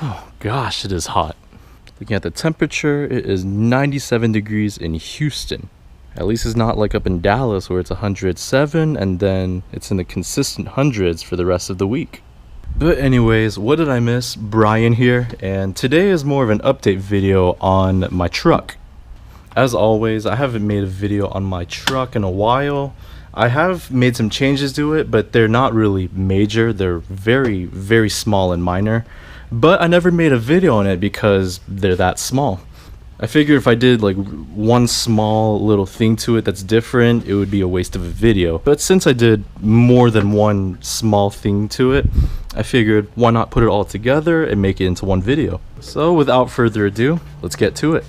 Oh gosh, it is hot. Looking at the temperature, it is 97 degrees in Houston. At least it's not like up in Dallas where it's 107 and then it's in the consistent hundreds for the rest of the week. But anyways, what did I miss? Brian here, and today is more of an update video on my truck. As always, I haven't made a video on my truck in a while. I have made some changes to it, but they're not really major. They're very, very small and minor. But I never made a video on it because they're that small. I figured if I did like one small little thing to it that's different, it would be a waste of a video. But since I did more than one small thing to it, I figured why not put it all together and make it into one video. So without further ado, let's get to it.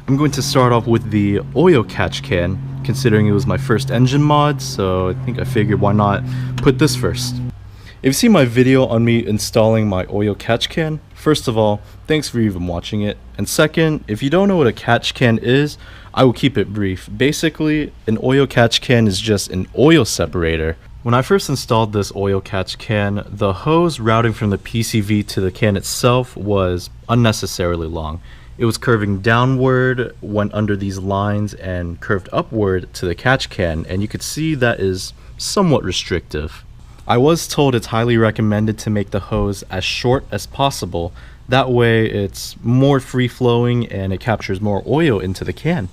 I'm going to start off with the oil catch can, considering it was my first engine mod, so I figured why not put this first. If you've seen my video on me installing my oil catch can, first of all, thanks for even watching it. And second, if you don't know what a catch can is, I will keep it brief. Basically, an oil catch can is just an oil separator. When I first installed this oil catch can, the hose routing from the PCV to the can itself was unnecessarily long. It was curving downward, went under these lines, and curved upward to the catch can, and you could see that is somewhat restrictive. I was told it's highly recommended to make the hose as short as possible. That way it's more free-flowing and it captures more oil into the can.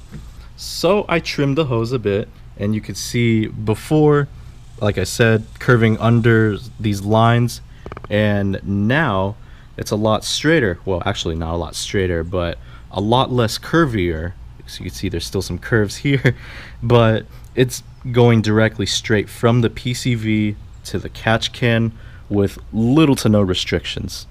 So I trimmed the hose a bit, and you could see before, like I said, curving under these lines, and now it's a lot straighter. Well, actually not a lot straighter, but a lot less curvier. So you can see there's still some curves here, but it's going directly straight from the PCV to the catch can with little to no restrictions.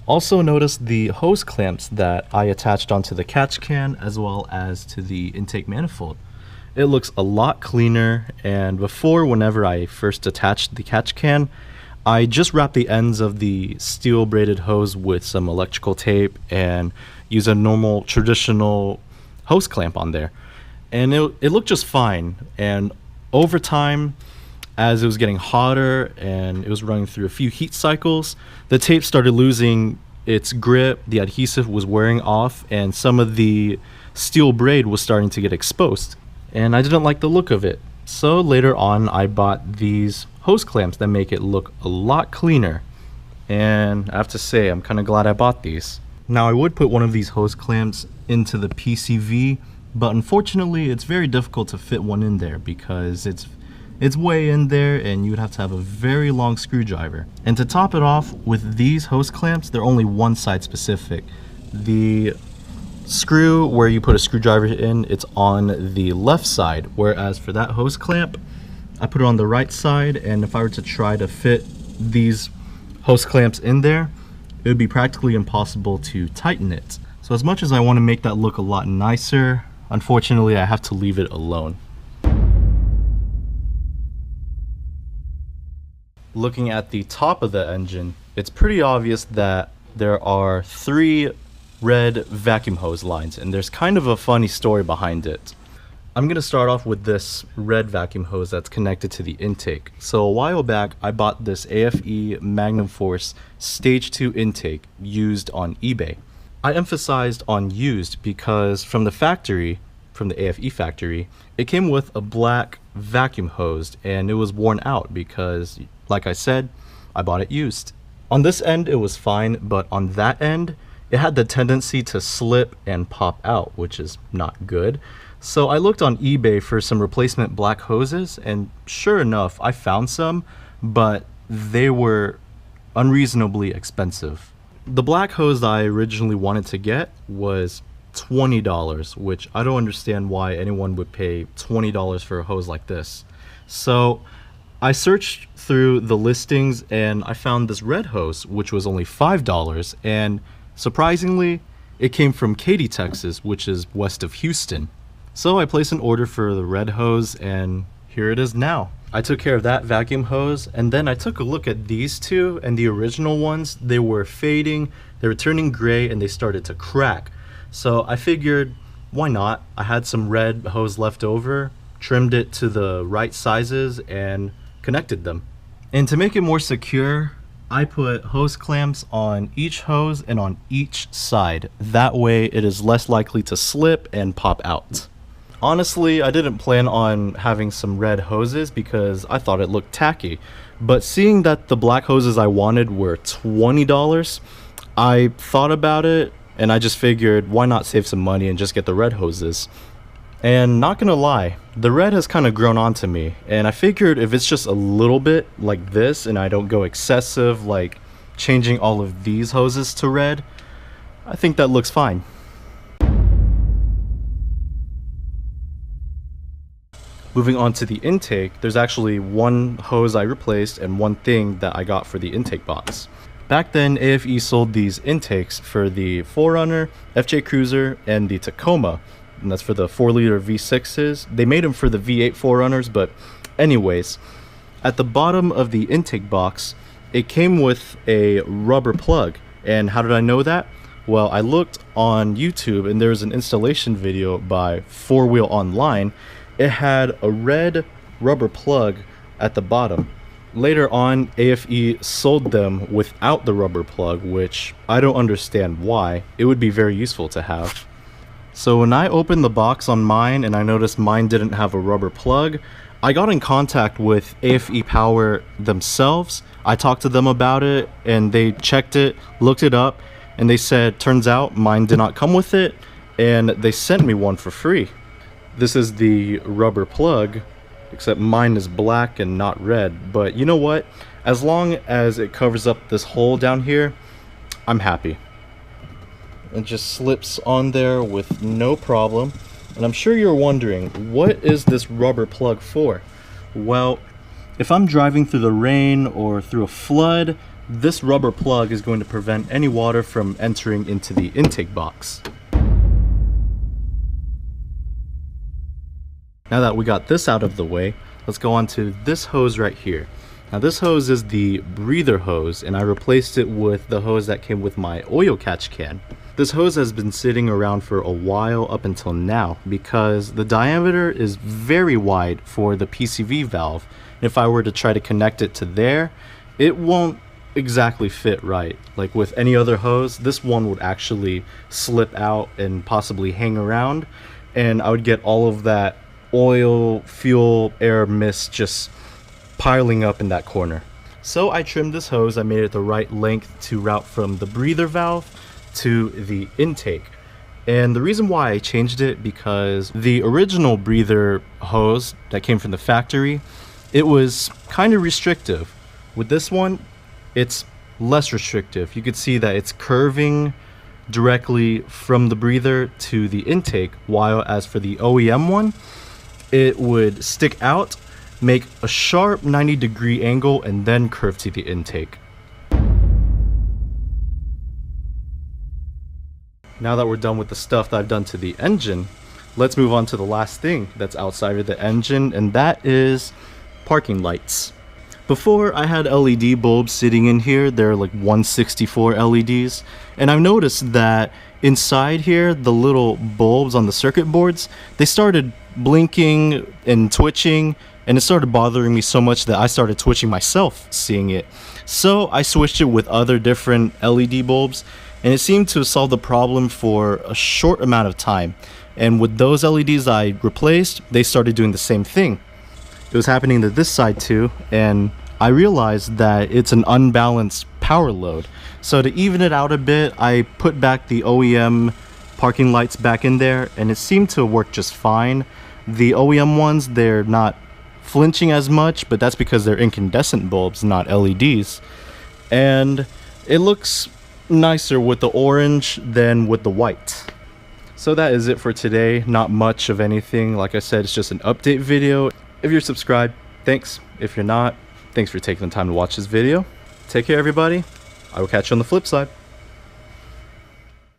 Also notice the hose clamps that I attached onto the catch can as well as to the intake manifold. It looks a lot cleaner, and before, whenever I first attached the catch can, I just wrapped the ends of the steel braided hose with some electrical tape and use a normal traditional hose clamp on there, and it looked just fine. And over time, as it was getting hotter and it was running through a few heat cycles, the tape started losing its grip, the adhesive was wearing off, and some of the steel braid was starting to get exposed, and I didn't like the look of it. So later on I bought these hose clamps that make it look a lot cleaner, and I have to say I'm kind of glad I bought these. Now I would put one of these hose clamps into the PCV, but unfortunately it's very difficult to fit one in there because it's way in there and you would have to have a very long screwdriver. And to top it off, with these hose clamps, they're only one side specific. The screw where you put a screwdriver in, it's on the left side, whereas for that hose clamp, I put it on the right side, and if I were to try to fit these hose clamps in there, it would be practically impossible to tighten it. So as much as I want to make that look a lot nicer, unfortunately I have to leave it alone. Looking at the top of the engine, it's pretty obvious that there are 3 red vacuum hose lines, and there's kind of a funny story behind it. I'm going to start off with this red vacuum hose that's connected to the intake. So a while back I bought this AFE Magnum Force Stage 2 intake used on eBay. I emphasized on used because from the factory, from the AFE factory, it came with a black vacuum hose and it was worn out because, like I said, I bought it used. On this end it was fine, but on that end it had the tendency to slip and pop out, which is not good. So I looked on eBay for some replacement black hoses, and sure enough I found some, but they were unreasonably expensive. The black hose that I originally wanted to get was $20, which I don't understand why anyone would pay $20 for a hose like this. So I searched through the listings and I found this red hose, which was only $5, and surprisingly it came from Katy, Texas, which is west of Houston. So I placed an order for the red hose, and here it is now. I took care of that vacuum hose, and then I took a look at these two, and the original ones, they were fading, they were turning gray, and they started to crack. So I figured, why not? I had some red hose left over, trimmed it to the right sizes, and connected them. And to make it more secure, I put hose clamps on each hose and on each side. That way it is less likely to slip and pop out. Honestly, I didn't plan on having some red hoses because I thought it looked tacky. But seeing that the black hoses I wanted were $20, I thought about it and I just figured why not save some money and just get the red hoses. And not gonna lie, the red has kind of grown onto me, and I figured if it's just a little bit like this and I don't go excessive like changing all of these hoses to red, I think that looks fine. Moving on to the intake, there's actually one hose I replaced and one thing that I got for the intake box. Back then, AFE sold these intakes for the 4Runner, FJ Cruiser, and the Tacoma. And that's for the 4-liter V6s. They made them for the V8 4Runners, but anyways, at the bottom of the intake box, it came with a rubber plug. And how did I know that? Well, I looked on YouTube and there's an installation video by 4Wheel Online. It had a red rubber plug at the bottom. Later on, AFE sold them without the rubber plug, which I don't understand why. It would be very useful to have. So when I opened the box on mine and I noticed mine didn't have a rubber plug, I got in contact with AFE Power themselves. I talked to them about it and they checked it, looked it up, and they said, turns out mine did not come with it, and they sent me one for free. This is the rubber plug, except mine is black and not red, but you know what? As long as it covers up this hole down here, I'm happy. It just slips on there with no problem. And I'm sure you're wondering, what is this rubber plug for? Well, if I'm driving through the rain or through a flood, this rubber plug is going to prevent any water from entering into the intake box. Now that we got this out of the way, let's go on to this hose right here. Now this hose is the breather hose, and I replaced it with the hose that came with my oil catch can. This hose has been sitting around for a while up until now because the diameter is very wide for the PCV valve. If I were to try to connect it to there, it won't exactly fit right. Like with any other hose, this one would actually slip out and possibly hang around, and I would get all of that oil, fuel, air mist just piling up in that corner. So I trimmed this hose. I made it the right length to route from the breather valve to the intake. And the reason why I changed it, because the original breather hose that came from the factory, it was kind of restrictive. With this one, it's less restrictive. You could see that it's curving directly from the breather to the intake, while as for the OEM one, it would stick out, make a sharp 90-degree angle, and then curve to the intake. Now that we're done with the stuff that I've done to the engine, let's move on to the last thing that's outside of the engine, and that is parking lights. Before, I had LED bulbs sitting in here. They're like 164 LEDs, and I've noticed that inside here, the little bulbs on the circuit boards, they started blinking and twitching, and it started bothering me so much that I started twitching myself seeing it. So I switched it with other different LED bulbs, and it seemed to solve the problem for a short amount of time. And with those LEDs I replaced, they started doing the same thing. It was happening to this side too, and I realized that it's an unbalanced power load. So to even it out a bit, I put back the OEM parking lights back in there, and it seemed to work just fine. The OEM ones, they're not flinching as much, but that's because they're incandescent bulbs, not LEDs. And it looks nicer with the orange than with the white. So that is it for today. Not much of anything. Like I said, it's just an update video. If you're subscribed, thanks. If you're not, thanks for taking the time to watch this video. Take care, everybody. I will catch you on the flip side.